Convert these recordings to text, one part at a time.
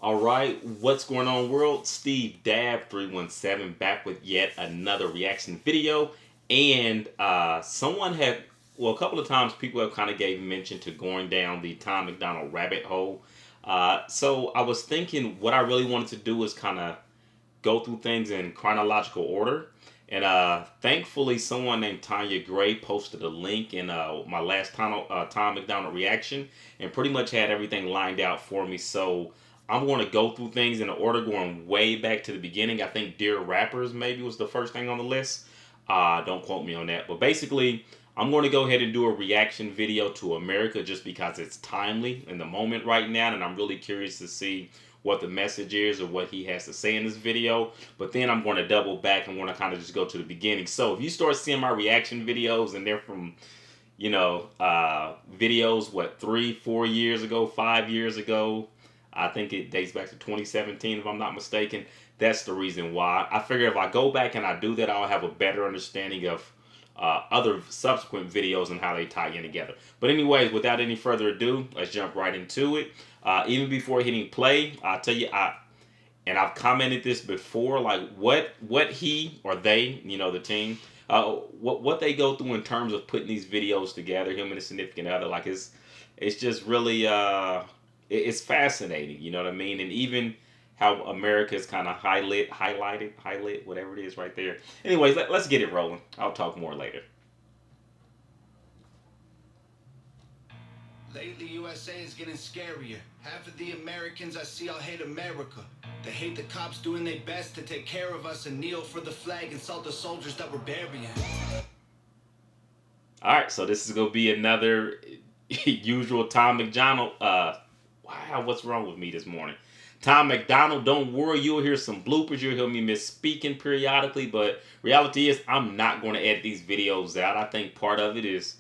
All right, what's going on, world? Steve Dab 317 back with yet another reaction video, and someone had, well, a couple of times people have kind of gave mention to going down the Tom MacDonald rabbit hole. So I was thinking what I really wanted to do is kind of go through things in chronological order. And thankfully, someone named Tanya Gray posted a link in my last Tom McDonald reaction and pretty much had everything lined out for me. So I'm going to go through things in order going way back to the beginning. I think Dear Rappers maybe was the first thing on the list. Don't quote me on that. But basically, I'm going to go ahead and do a reaction video to America just because it's timely in the moment right now. And I'm really curious to see what the message is or what he has to say in this video. But then I'm going to double back and want to kind of just go to the beginning. So if you start seeing my reaction videos and they're from, videos, what, 3, 4 years ago, 5 years ago, I think it dates back to 2017 if I'm not mistaken. That's the reason why. I figure if I go back and I do that, I'll have a better understanding of other subsequent videos and how they tie in together. But anyways, without any further ado, let's jump right into it. Even before hitting play, I'll tell you, and I've commented this before, like what he or they, the team, what they go through in terms of putting these videos together, him and his significant other, like it's just really it's fascinating, you know what I mean? And even how America is kind of highlighted, whatever it is right there. Anyways, let's get it rolling. I'll talk more later. Lately, USA is getting scarier. Half of the Americans I see all hate America. They hate the cops doing their best to take care of us and kneel for the flag and salt the soldiers that we're burying. All right, so this is gonna be another usual Tom McDonald. Wow, what's wrong with me this morning? Tom McDonald, don't worry, you'll hear some bloopers. You'll hear me misspeaking periodically, but reality is I'm not going to edit these videos out. I think part of it is,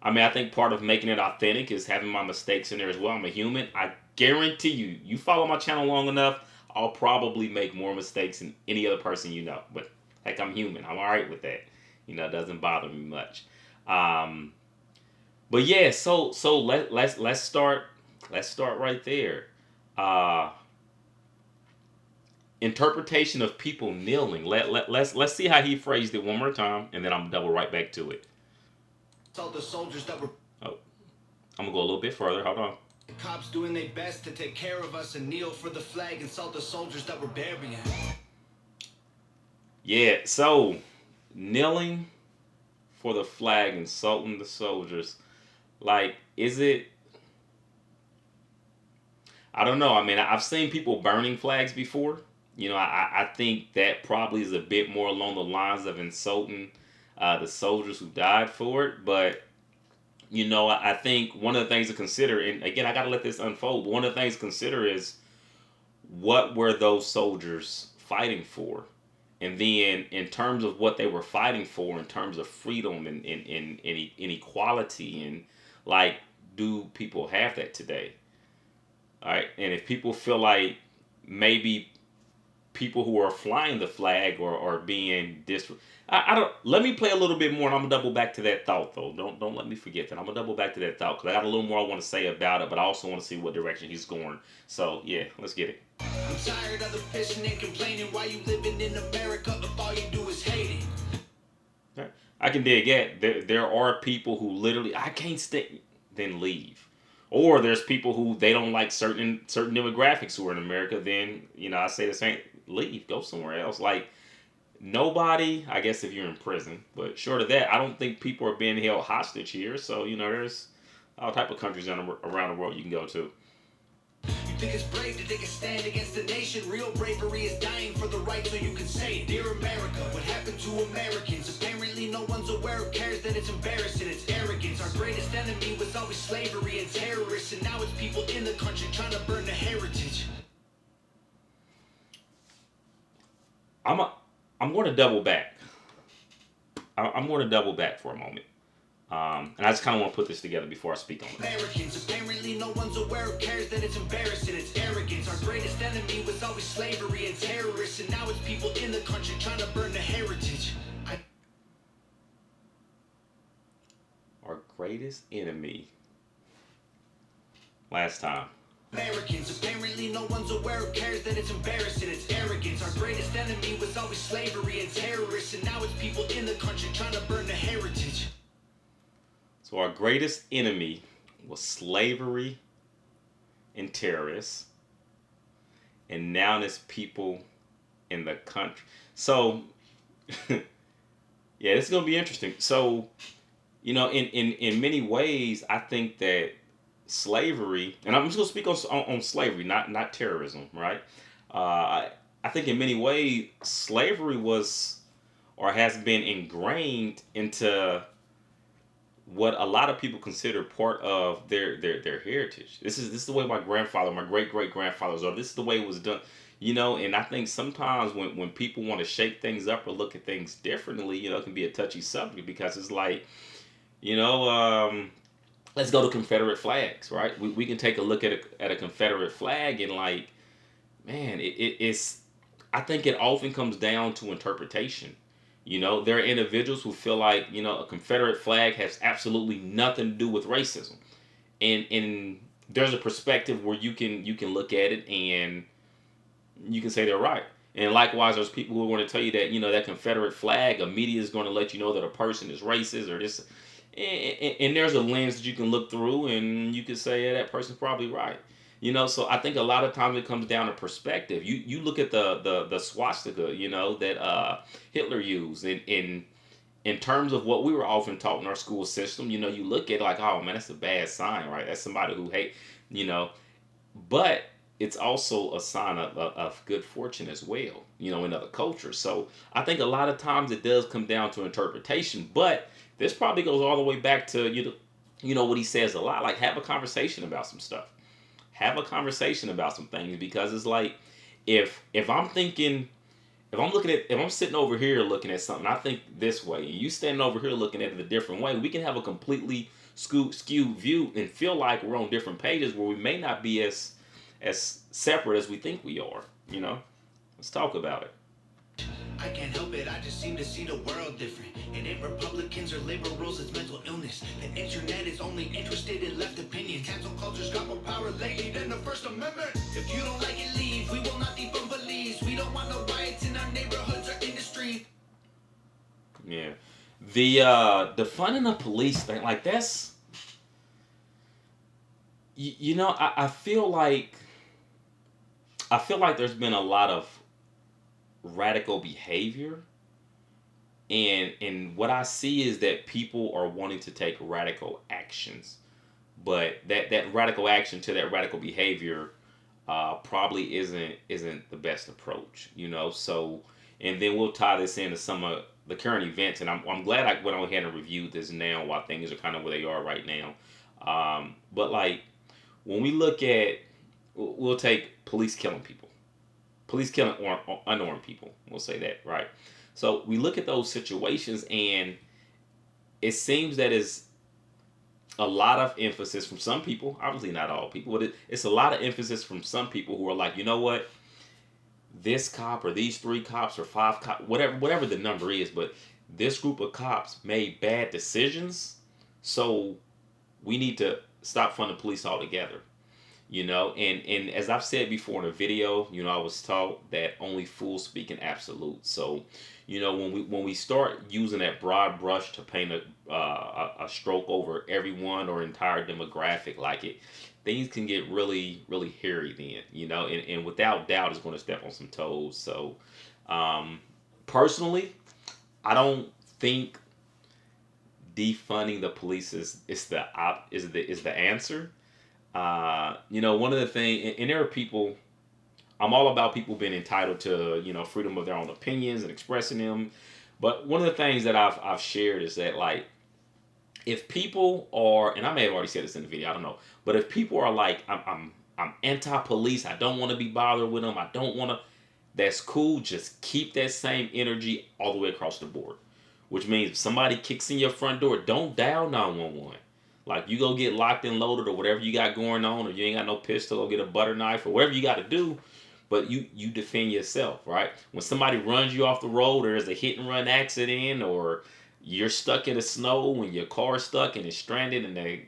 I think part of making it authentic is having my mistakes in there as well. I'm a human. I guarantee you, you follow my channel long enough, I'll probably make more mistakes than any other person you know. But heck, I'm human. I'm all right with that. It doesn't bother me much. But yeah, so let's start. Let's start right there. Uh, Interpretation of people kneeling. Let's see how he phrased it one more time, and then I'm double right back to it. Salt the soldiers that were. Oh, I'm gonna go a little bit further. Hold on. The cops doing their best to take care of us and kneel for the flag and salt the soldiers that we're burying. Yeah, so kneeling for the flag and salting the soldiers. Like, is it? I don't know. I mean, I've seen people burning flags before. I think that probably is a bit more along the lines of insulting the soldiers who died for it. But, I think one of the things to consider, and again, I got to let this unfold, but one of the things to consider is what were those soldiers fighting for? And then in terms of what they were fighting for, in terms of freedom and inequality, and like, do people have that today? All right, and if people feel like maybe people who are flying the flag or being I don't. Let me play a little bit more, and I'm gonna double back to that thought though. Don't let me forget that. I'm gonna double back to that thought because I got a little more I want to say about it, but I also want to see what direction he's going. So yeah, let's get it. I'm tired of the fishing and complaining. Why you living in America if all you do is hate it? I can dig that. There are people who literally I can't stay, then leave. Or there's people who they don't like certain demographics who are in America. Then I say the same. Leave, go somewhere else. Like nobody. I guess if you're in prison, but short of that, I don't think people are being held hostage here. So there's all type of countries around the world you can go to. You think it's brave to take a stand against the nation? Real bravery is dying for the right so you can say it. Dear America, what happened to Americans? Apparently no one's aware or cares that it's embarrassing. It's arrogance. Our greatest enemy was always slavery and terrorists, and now it's people in the country trying to burn the heritage. I'm going to double back. I'm going to double back for a moment. And I just kind of want to put this together before I speak on it. Americans, apparently no one's aware or cares that it's embarrassing. It's arrogance. Our greatest enemy was always slavery and terrorists, and now it's people in the country trying to burn the heritage. Our greatest enemy. Last time. Americans, apparently no one's aware or cares that it's embarrassing, it's arrogance. Our greatest enemy was always slavery and terrorists, and now it's people in the country trying to burn the heritage. So our greatest enemy was slavery and terrorists, and now there's people in the country. So, yeah, this is gonna be interesting. So, in many ways, I think that slavery, and I'm just gonna speak on slavery, not terrorism, right? I think in many ways, slavery was or has been ingrained into what a lot of people consider part of their heritage. This is the way my grandfather, my great grandfathers, or this is the way it was done. And I think sometimes when people want to shake things up or look at things differently, it can be a touchy subject because it's like, you know, let's go to Confederate flags, right? We can take a look at a Confederate flag and like, man, it's. I think it often comes down to interpretation. There are individuals who feel like a Confederate flag has absolutely nothing to do with racism, and there's a perspective where you can look at it and you can say they're right. And likewise, there's people who are going to tell you that that Confederate flag, a media is going to let you know that a person is racist or this, and there's a lens that you can look through and you can say, yeah, that person's probably right. So I think a lot of times it comes down to perspective. You look at the swastika, that Hitler used in terms of what we were often taught in our school system. You look at it like, oh man, that's a bad sign, right? That's somebody who hate, but it's also a sign of good fortune as well, in other cultures. So I think a lot of times it does come down to interpretation, but this probably goes all the way back to, what he says a lot, like have a conversation about some stuff. Have a conversation about some things because it's like, if I'm thinking, if I'm sitting over here looking at something, I think this way, and you standing over here looking at it a different way, we can have a completely skewed view and feel like we're on different pages where we may not be as separate as we think we are. Let's talk about it. I can't help it, I just seem to see the world different. It ain't Republicans or liberals, it's mental illness. The internet is only interested in left opinions. Cancel culture's got more power lately than the First Amendment. If you don't like it, leave. We will not defund police. We don't want no riots in our neighborhoods or industry. Yeah. The defunding the police thing, like that's, I feel like there's been a lot of radical behavior, and what I see is that people are wanting to take radical actions, but that radical action to that radical behavior probably isn't the best approach. So, and then we'll tie this into some of the current events, and I'm glad I went on ahead and reviewed this now while things are kind of where they are right now. But like when we look at, we'll take police killing people. Police killing unarmed people. We'll say that, right? So we look at those situations, and it seems that is a lot of emphasis from some people. Obviously, not all people, but it's a lot of emphasis from some people who are like, you know what? This cop or these 3 cops or 5 cops, whatever the number is, but this group of cops made bad decisions, so we need to stop funding police altogether. And as I've said before in a video, I was taught that only fools speak in absolutes. So, when we start using that broad brush to paint a stroke over everyone or entire demographic, like things can get really, really hairy then, and without doubt it's going to step on some toes. So, personally, I don't think defunding the police is the answer. One of the things, and there are people, I'm all about people being entitled to, freedom of their own opinions and expressing them. But one of the things that I've shared is that, like, if people are, and I may have already said this in the video, I don't know, but if people are like, I'm anti-police, I don't want to be bothered with them, I don't want to, that's cool. Just keep that same energy all the way across the board. Which means if somebody kicks in your front door, don't dial 911. Like, you go get locked and loaded or whatever you got going on, or you ain't got no pistol, go get a butter knife or whatever you got to do, but you defend yourself, right? When somebody runs you off the road, or there's a hit and run accident, or you're stuck in the snow when your car's stuck and it's stranded, and they,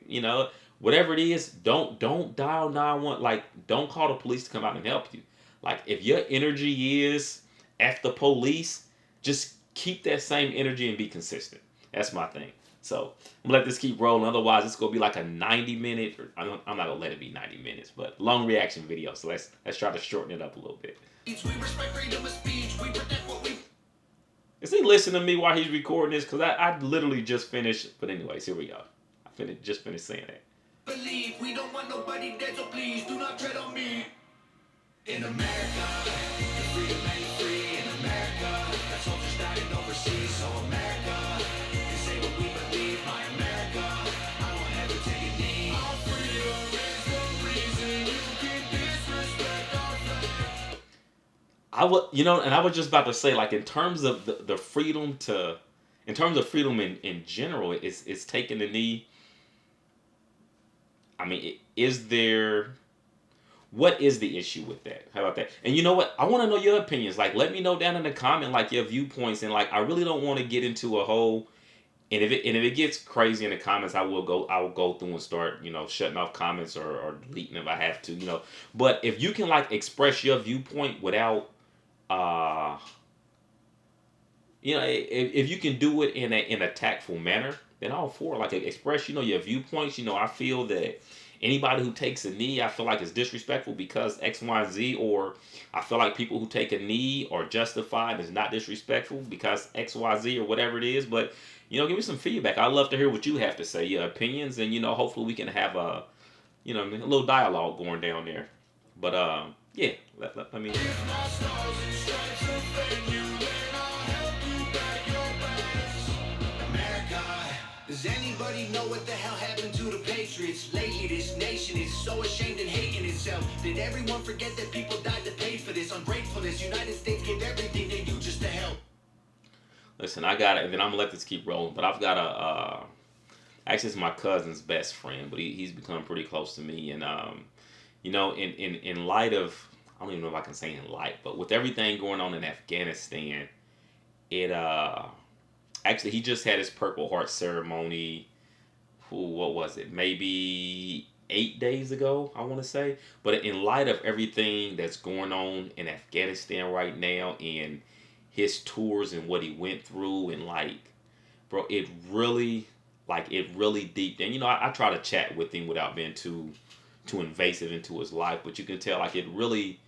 whatever it is, don't dial 911. Like, don't call the police to come out and help you. Like, if your energy is F the police, just keep that same energy and be consistent. That's my thing. So I'm gonna let this keep rolling. Otherwise, it's gonna be like a 90-minute. Or I'm not gonna let it be 90 minutes, but long reaction video. So let's try to shorten it up a little bit. We respect freedom of speech. We protect what we. Is he listening to me while he's recording this? Because I literally just finished. But anyways, here we go. Just finished saying that. Believe we don't want nobody dead, so please do not tread on me. In America, the freedom and free. In America, that soldiers dying overseas. So America, we say what we believe. My America, I won't ever take a knee. Our freedom is the reason you can disrespect our flag. I was just about to say, like, in terms of the freedom to, in terms of freedom in general, it's taking the knee. I mean, what is the issue with that? How about that? And you know what? I want to know your opinions. Like, let me know down in the comment, like, your viewpoints. And like, I really don't want to get into a whole. And if it gets crazy in the comments, I will go through and start, shutting off comments or deleting if I have to. But if you can, like, express your viewpoint without, if you can do it in a tactful manner, then all for it. Like, express, your viewpoints. I feel that anybody who takes a knee, I feel like is disrespectful because X, Y, and Z, or I feel like people who take a knee are justified is not disrespectful because X, Y, Z, or whatever it is. But give me some feedback. I'd love to hear what you have to say, your opinions, and hopefully we can have a little dialogue going down there. But yeah, let me. Does anybody know what the hell happened to the Patriots? Lately, this nation is so ashamed and hating itself. Did everyone forget that people died to pay for this ungratefulness? United States gave everything they do just to help. Listen, I got it, and then I'm gonna let this keep rolling. But I've got actually, it's my cousin's best friend, but he's become pretty close to me, and in light of, I don't even know if I can say in light, but with everything going on in Afghanistan, it actually, he just had his Purple Heart ceremony. What was it? Maybe 8 days ago, I want to say. But in light of everything that's going on in Afghanistan right now, and his tours and what he went through, and like, bro, it really deep. And I try to chat with him without being too invasive into his life, but you can tell, like, it really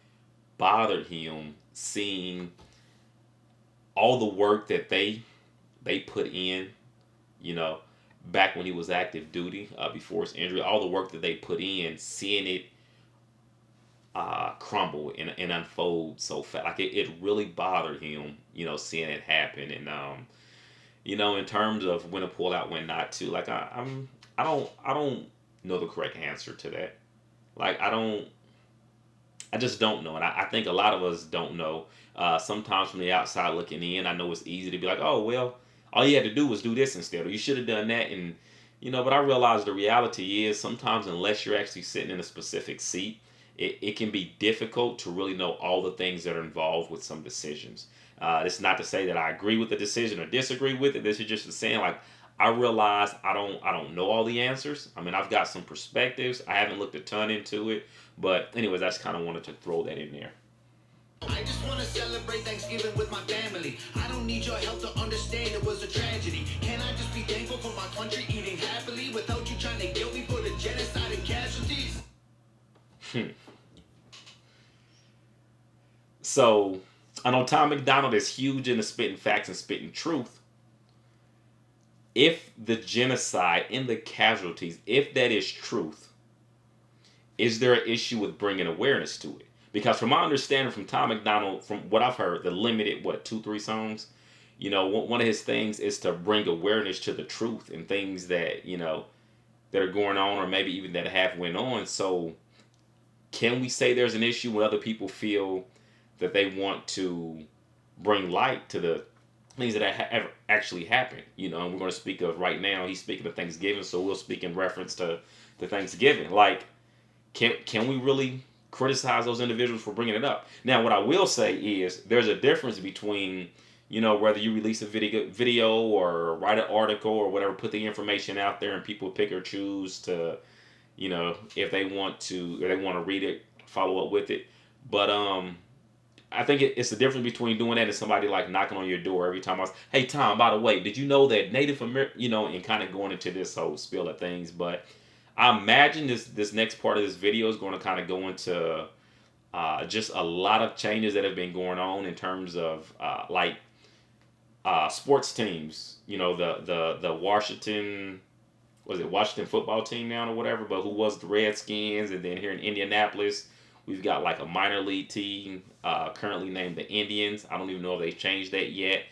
bothered him seeing all the work that they put in, back when he was active duty, before his injury, all the work that they put in, seeing it crumble and unfold so fast. Like, it really bothered him, seeing it happen. And, in terms of when to pull out, when not to, like, I don't know the correct answer to that. Like, I just don't know. And I think a lot of us don't know. Sometimes from the outside looking in, I know it's easy to be like, oh, well, all you had to do was do this instead, or you should have done that. And, but I realize the reality is sometimes, unless you're actually sitting in a specific seat, it can be difficult to really know all the things that are involved with some decisions. It's not to say that I agree with the decision or disagree with it. This is just saying, like, I realize I don't know all the answers. I mean, I've got some perspectives. I haven't looked a ton into it. But anyways, I just kind of wanted to throw that in there. I just want to celebrate Thanksgiving with my family. I don't need your help to understand it was a tragedy. Can I just be thankful for my country eating happily without you trying to guilt me for the genocide and casualties? So, I know Tom MacDonald is huge into spitting facts and spitting truth. If the genocide and the casualties, if that is truth, is there an issue with bringing awareness to it? Because from my understanding from Tom MacDonald, from what I've heard, the limited, 2-3 songs, one of his things is to bring awareness to the truth and things that, that are going on, or maybe even that have went on. So can we say there's an issue when other people feel that they want to bring light to the things that have actually happened? And we're going to speak of right now, he's speaking of Thanksgiving, so we'll speak in reference to Thanksgiving. Like, can we really criticize those individuals for bringing it up? Now, what I will say is there's a difference between, whether you release a video or write an article or whatever, put the information out there and people pick or choose to, if they want to read it, follow up with it. But I think it's the difference between doing that and somebody like knocking on your door every time. Hey Tom, by the way, did you know that Native American, and kind of going into this whole spiel of things. But I imagine this next part of this video is going to kind of go into just a lot of changes that have been going on in terms of sports teams. The Washington, was it Washington football team now or whatever, but who was the Redskins, and then here in Indianapolis, we've got like a minor league team currently named the Indians. I don't even know if they've changed that yet,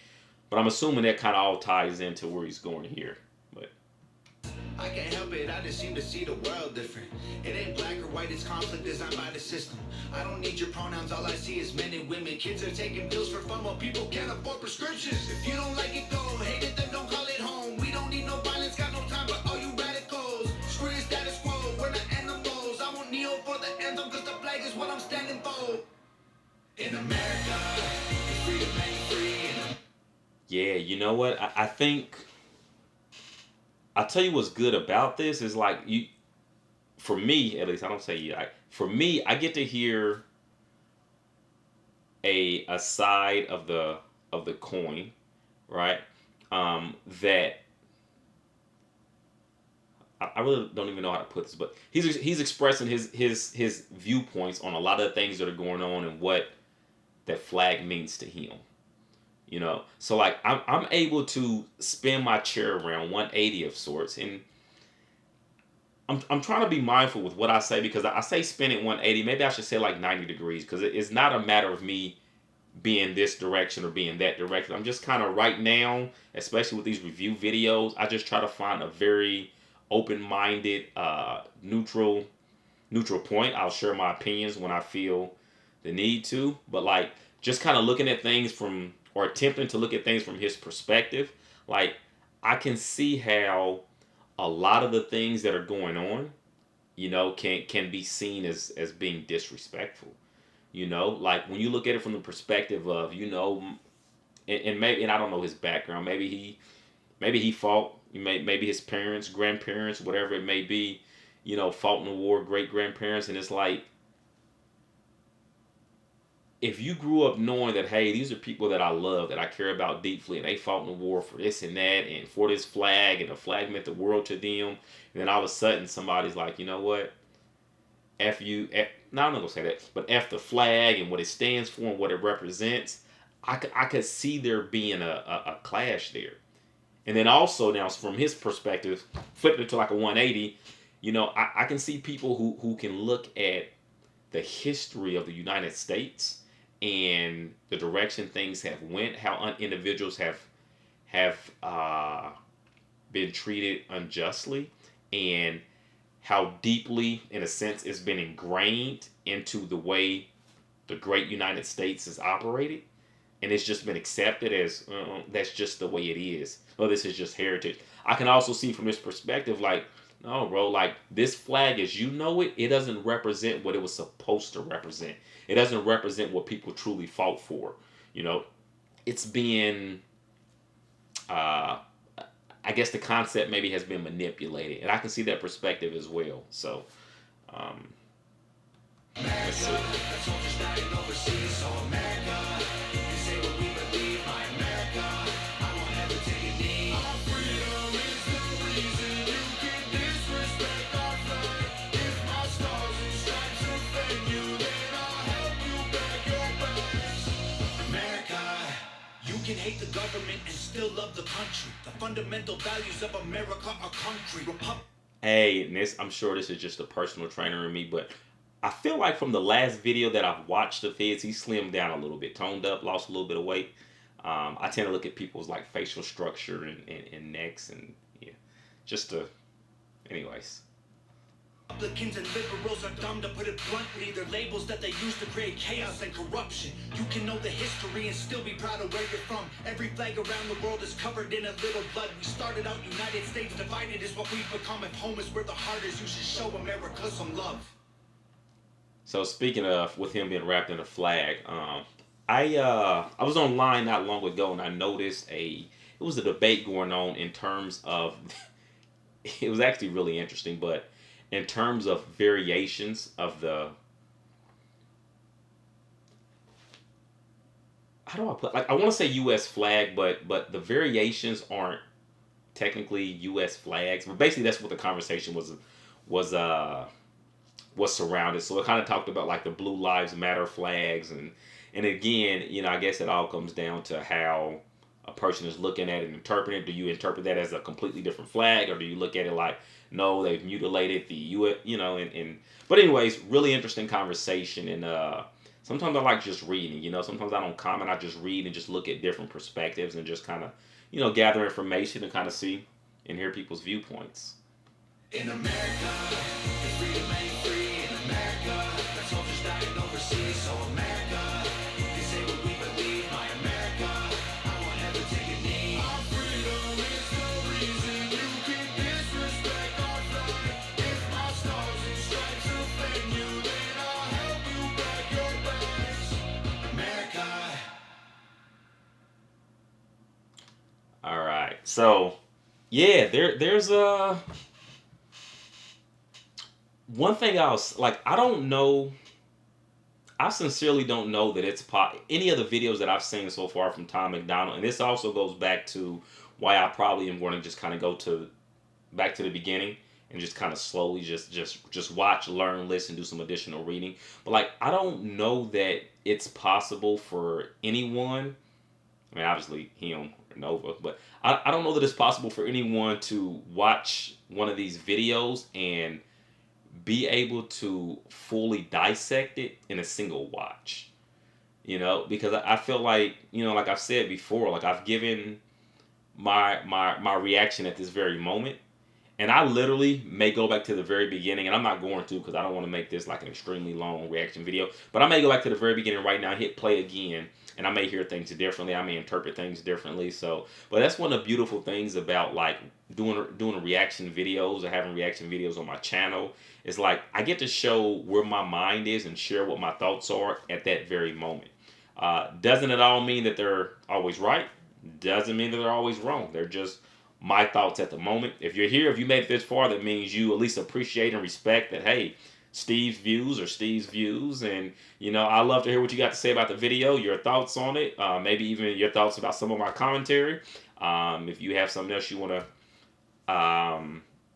but I'm assuming that kind of all ties into where he's going here. But I can't help it, I just seem to see the world different. It ain't black or white, it's conflict designed by the system. I don't need your pronouns, all I see is men and women. Kids are taking pills for fun while people can't afford prescriptions. If you don't like it, go. Hate it, then don't call it home. We don't need no violence, got no time for all you radicals. Screw your status quo, we're not animals. I won't kneel for the anthem, cause the flag is what I'm standing for. In America, it's freedom ain't free. yeah, you know what? I think I'll tell you what's good about this is like for me at least, I don't say you. For me, I get to hear a side of the coin, right? That I really don't even know how to put this, but he's expressing his viewpoints on a lot of the things that are going on and what that flag means to him. So like I'm able to spin my chair around 180 of sorts, and I'm trying to be mindful with what I say, because I say spin it 180. Maybe I should say like 90 degrees, because it's not a matter of me being this direction or being that direction. I'm just kind of right now, especially with these review videos, I just try to find a very open-minded, neutral point. I'll share my opinions when I feel the need to, but like just kind of looking at things from, or attempting to look at things from his perspective. Like I can see how a lot of the things that are going on, can be seen as being disrespectful. Like when you look at it from the perspective of, and maybe, and I don't know his background, maybe he fought, maybe his parents, grandparents, whatever it may be, fought in the war, great grandparents, and it's like, if you grew up knowing that, hey, these are people that I love, that I care about deeply, and they fought in the war for this and that, and for this flag, and the flag meant the world to them, and then all of a sudden somebody's like, you know what, F you, no, I'm not going to say that, but F the flag and what it stands for and what it represents, I could see there being a clash there. And then also now, from his perspective, flipping it to like a 180, I can see people who can look at the history of the United States and the direction things have went, how individuals have been treated unjustly, and how deeply, in a sense, it's been ingrained into the way the great United States is operated, and it's just been accepted as that's just the way it is. Oh, this is just heritage. I can also see from his perspective, like, no, bro, like this flag as you know it, it doesn't represent what it was supposed to represent. It doesn't represent what people truly fought for. It's being, I guess the concept maybe has been manipulated, and I can see that perspective as well. So, let's see. You can hate the government and still love the country. The fundamental values of America are country. Hey, and this, I'm sure this is just a personal trainer in me, but I feel like from the last video that I've watched of his, he slimmed down a little bit, toned up, lost a little bit of weight. I tend to look at people's like facial structure and necks, and yeah, just to, anyways. Republicans and liberals are dumb, to put it bluntly. They're labels that they use to create chaos and corruption. You can know the history and still be proud of where you're from. Every flag around the world is covered in a little blood. We started out United States divided is what we've become. If home is where the heart is, you should show America some love. So speaking of, with him being wrapped in a flag, I was online not long ago, and I noticed it was a debate going on in terms of, it was actually really interesting, but in terms of variations of the, how do I put, like, I want to say U.S. flag, but the variations aren't technically U.S. flags. But basically, that's what the conversation was uh was surrounded. So it kind of talked about like the Blue Lives Matter flags, and again, I guess it all comes down to how a person is looking at it and interpreting it. Do you interpret that as a completely different flag, or do you look at it like, no, they've mutilated the and but anyways, really interesting conversation. And sometimes I like just reading. Sometimes I don't comment. I just read and just look at different perspectives and just kind of gather information and kind of see and hear people's viewpoints. In America, the freedom ain't free. In America, the soldiers dying overseas. So America, they say what we believe. My America, I won't ever take a knee. Our freedom is the reason you can disrespect our flag. If my stars and stripes offend you, then I'll help you pack your bags. America. All right, so yeah, there's a. One thing I don't know. I sincerely don't know that it's any of the videos that I've seen so far from Tom MacDonald, and this also goes back to why I probably am going to just kind of go back to the beginning and just kind of slowly just watch, learn, listen, do some additional reading. But like, I don't know that it's possible for anyone. I mean, obviously him or Nova, but I don't know that it's possible for anyone to watch one of these videos and be able to fully dissect it in a single watch. Because I feel like, like I've said before, like I've given my reaction at this very moment, and I literally may go back to the very beginning, and I'm not going to because I don't want to make this like an extremely long reaction video, but I may go back to the very beginning right now, hit play again, and I may hear things differently. I may interpret things differently. So, but that's one of the beautiful things about like doing reaction videos or having reaction videos on my channel. It's like I get to show where my mind is and share what my thoughts are at that very moment. Doesn't it all mean that they're always right? Doesn't mean that they're always wrong. They're just my thoughts at the moment. If you're here, if you made it this far, that means you at least appreciate and respect that, hey, Steve's views are Steve's views. And, I love to hear what you got to say about the video, your thoughts on it, maybe even your thoughts about some of my commentary. If you have something else you want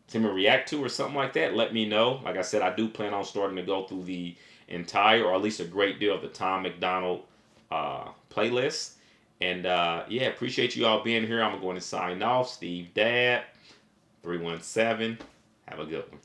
to react to or something like that, let me know. Like I said, I do plan on starting to go through the entire, or at least a great deal of the Tom MacDonald playlist. And yeah, appreciate you all being here. I'm going to sign off. Steve Dad, 317. Have a good one.